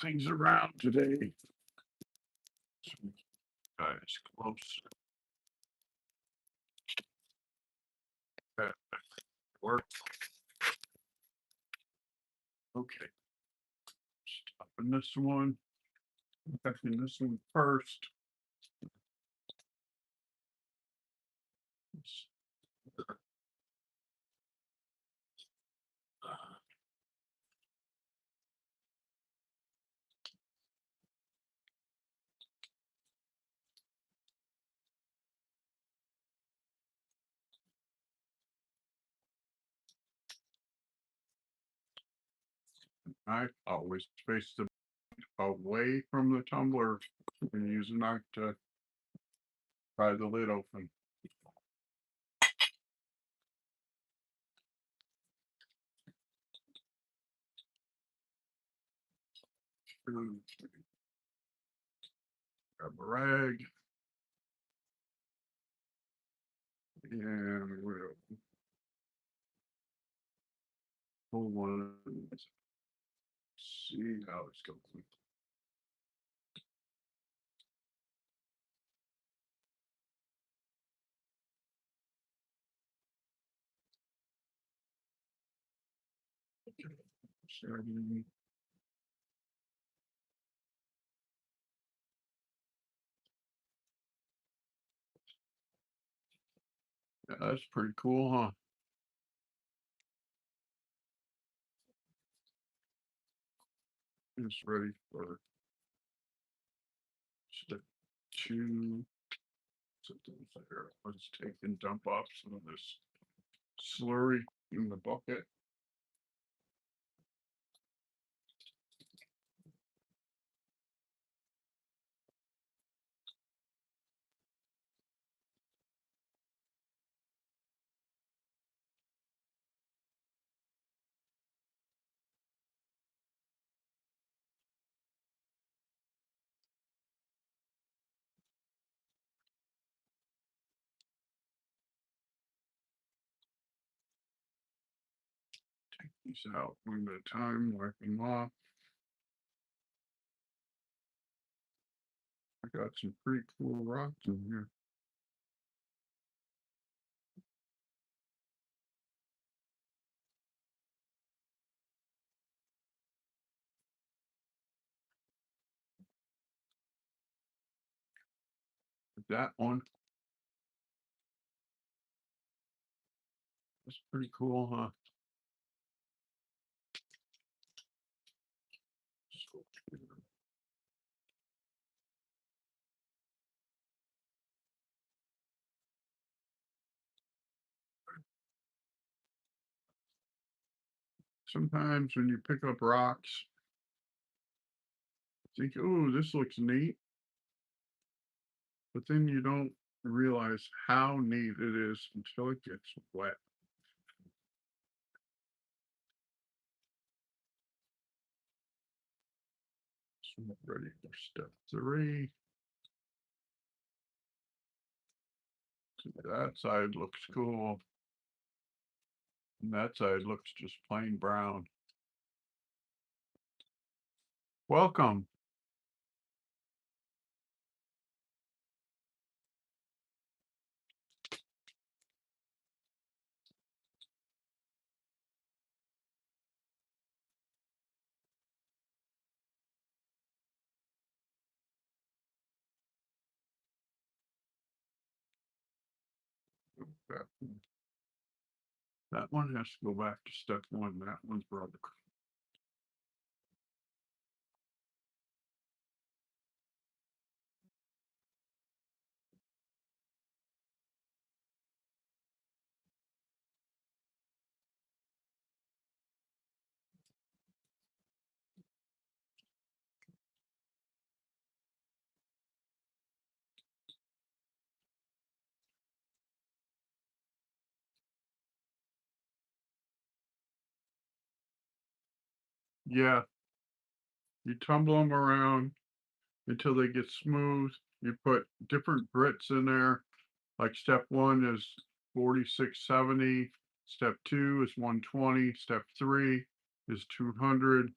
things around today. Guys, close. That work. Okay. Stopping this one. Checking this one first. I always face the away from the tumbler and use a knife to pry the lid open. Grab a rag. And we'll pull one. See how it's going. Starting. Yeah, that's pretty cool, huh? It's ready for step 2. Something there. Let's take and dump off some of this slurry in the bucket. Take these out one at a time, wipe them off. I got some pretty cool rocks in here. That one. That's pretty cool, huh? Sometimes when you pick up rocks, think, oh, this looks neat. But then you don't realize how neat it is until it gets wet. So ready for step 3. That side looks cool. And that side looks just plain brown. Welcome. That one has to go back to step 1. That one's brother. Yeah, you tumble them around until they get smooth. You put different grits in there. Like step 1 is 4670. Step 2 is 120. Step 3 is 200.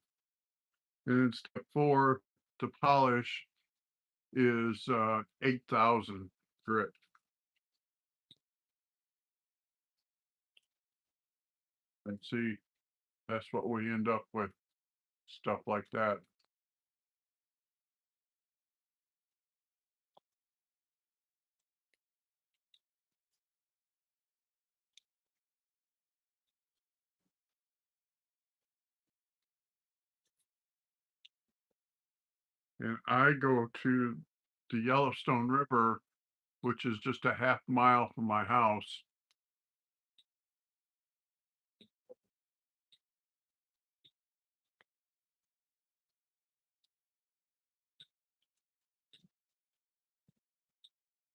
And then step 4 to polish is 8,000 grit. And see, that's what we end up with, stuff like that. And I go to the Yellowstone River, which is just a half mile from my house.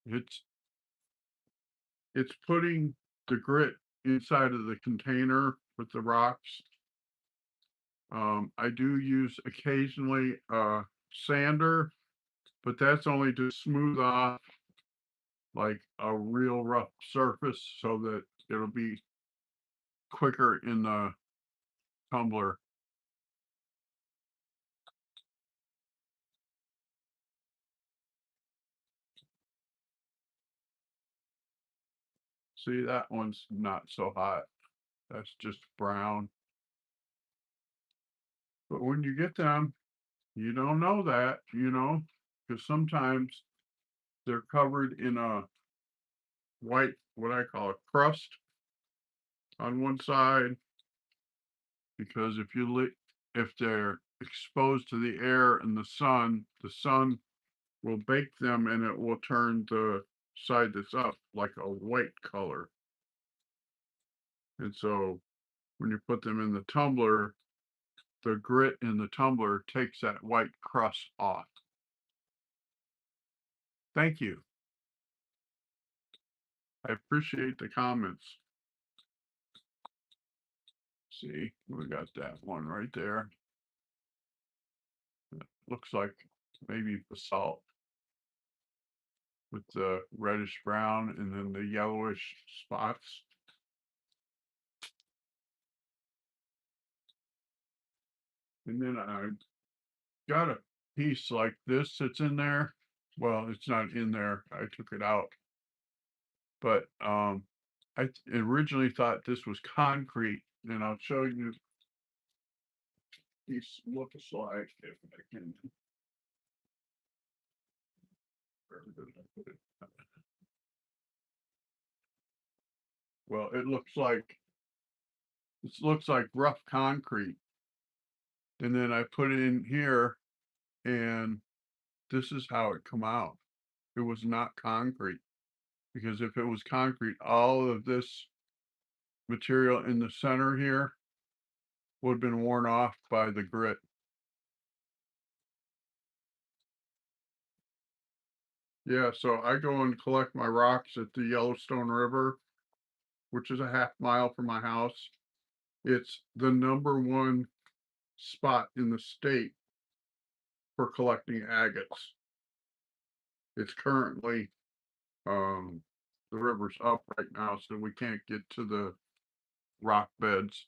It's it's putting the grit inside of the container with the rocks. I do use occasionally a sander, but that's only to smooth off like a real rough surface so that it'll be quicker in the tumbler. See, that one's not so hot. That's just brown. But when you get them, you don't know that, because sometimes they're covered in a white, what I call a crust on one side, because if they're exposed to the air and the sun will bake them and it will turn the side that's up like a white color. And so when you put them in the tumbler, the grit in the tumbler takes that white crust off. Thank you. I appreciate the comments. See, we got that one right there. It looks like maybe basalt with the reddish brown and then the yellowish spots. And then I got a piece like this that's in there. Well, it's not in there. I took it out. But I originally thought this was concrete, and I'll show you these looks like if I can. Where did I put it? Well, it looks like rough concrete. And then I put it in here and this is how it come out. It was not concrete, because if it was concrete, all of this material in the center here would have been worn off by the grit. Yeah, so I go and collect my rocks at the Yellowstone River, which is a half mile from my house. It's the number 1 spot in the state for collecting agates. It's currently the river's up right now, so we can't get to the rock beds.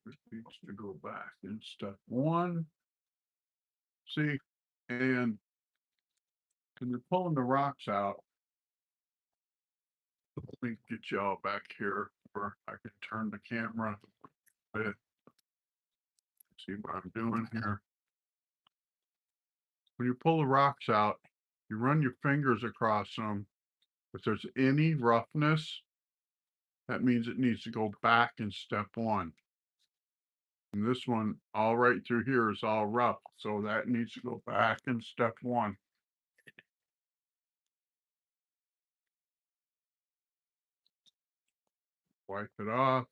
It needs to go back in step 1. See, and when you're pulling the rocks out, let me get y'all back here where I can turn the camera a bit. See what I'm doing here. When you pull the rocks out, you run your fingers across them. If there's any roughness, that means it needs to go back in step 1. And this one, all right through here is all rough, so that needs to go back in step 1. Wipe it off,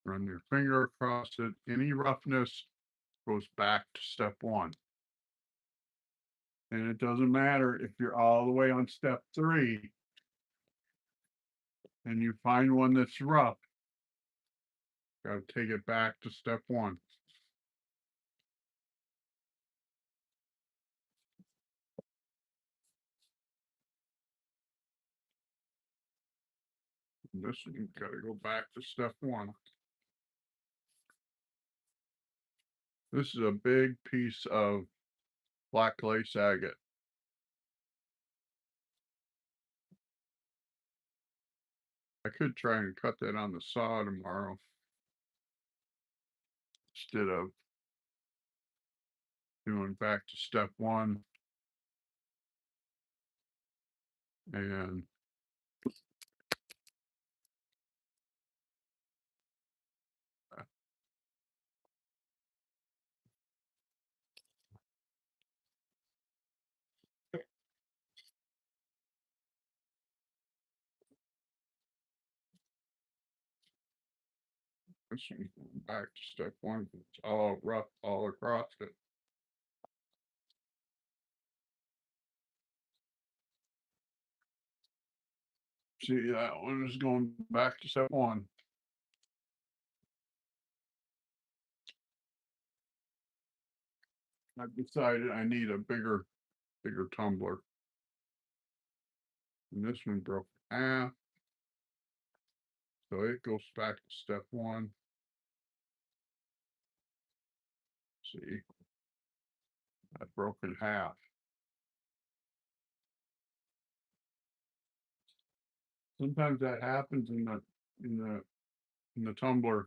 run your finger across it. Any roughness goes back to step 1. And it doesn't matter if you're all the way on step 3 and you find one that's rough, gotta take it back to step 1. This one gotta go back to step 1. This is a big piece of black lace agate. I could try and cut that on the saw tomorrow instead of doing back to step 1 and this one going back to step 1. It's all rough all across it. See, that one is going back to step 1. I've decided I need a bigger tumbler. And this one broke in half. So it goes back to step 1. See, I broke in half. Sometimes that happens in the tumbler.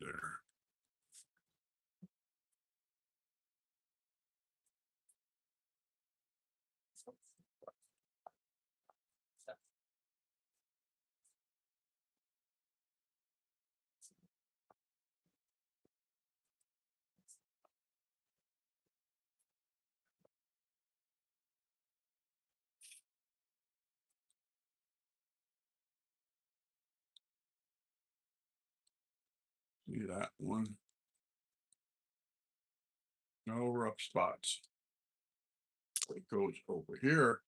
There. See that one? No rough spots. It goes over here.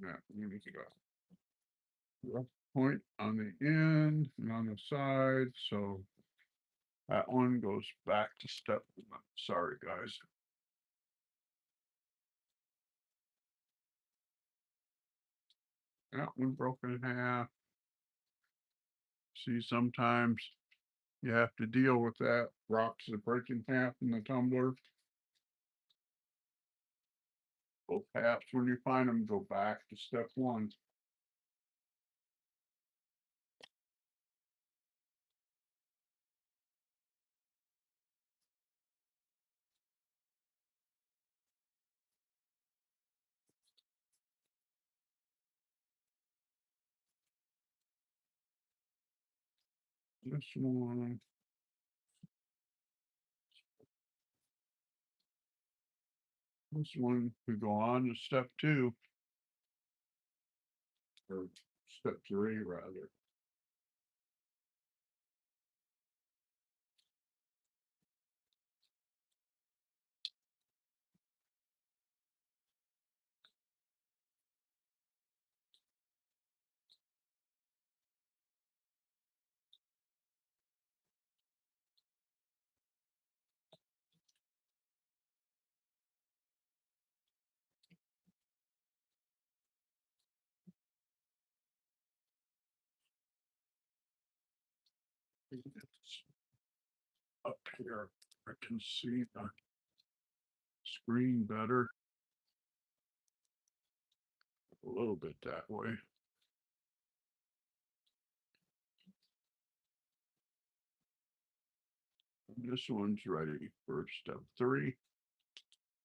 That one is got rough point on the end and on the side, so that one goes back to step 1. Sorry, guys. That one broken in half. See, sometimes you have to deal with that. Rocks that break in half in the tumbler. Both halves, when you find them, go back to step 1. This one. This one could go on to step 2. Or step 3, rather. It's up here. I can see the screen better. A little bit that way. This one's ready for step 3.